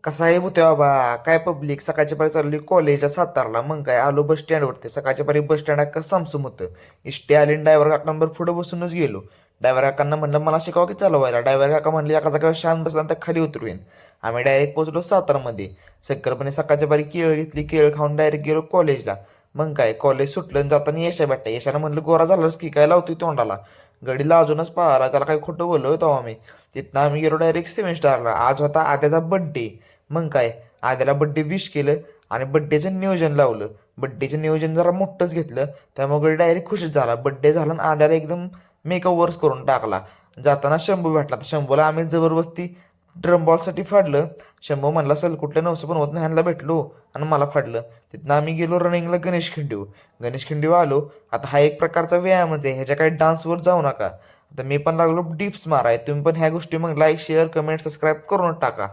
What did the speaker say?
कसा आहे भूते बाबा. काय पब्लिक सकाळच्या पारी चालली कॉलेजच्या सातारला. मग काय आलो बस स्टँडवरती. सकाळच्या पारी बस स्टँड का सामसूम होतं. इष्टी आली ड्रायव्हर काकांवर पुढे बसूनच गेलो. ड्रायव्हर काकांना म्हणलं मला शिकावं की चालवायला. ड्रायव्हर काका म्हणले एका जागेवर शांत बसला तर खाली उतरवेन. आम्ही डायरेक्ट पोहोचलो सातारमध्ये. सक्करपणे सकाळच्या पारी केळ घेतली. केळ खाऊन डायरेक्ट गेलो कॉलेजला. मग काय कॉलेज सुटलं आणि जाताना यशा भेटता. यशानं म्हणलं गोरा झालास की काय लावतोय तोंडाला. गडीला अजूनच पाहिला त्याला काही खोटं बोललो होतो आम्ही. तिथनं आम्ही गेलो डायरेक्ट सेमिस्टरला. आज होता आद्याचा बड्डे. मग काय आद्याला बड्डे विश केलं आणि बड्डेचं नियोजन लावलं. बड्डेचं नियोजन जरा मोठंच घेतलं. त्यामुळे डायरेक्ट खुशच झाला. बड्डे झाला आणि आद्याला एकदम मेकअप वर्स करून टाकला. जाताना शंभू भेटला. तर शंभूला आम्ही जबरदस्ती ड्रम बॉलसाठी फाडलं. शंभू म्हणला सल कुठल्या नवसं पण होत नाही ह्यांना भेटलो आणि मला फाडलं. तिथनं आम्ही गेलो रनिंगला गणेश खिंडीवर. गणेश खिंडीवर आलो. आता हा एक प्रकारचा व्यायामच आहे. ह्याच्या काही डान्सवर जाऊ नका. आता मी पण लागलो डिप्स माराय. तुम्ही पण ह्या गोष्टी मग लाईक शेअर कमेंट सबस्क्राईब करून टाका.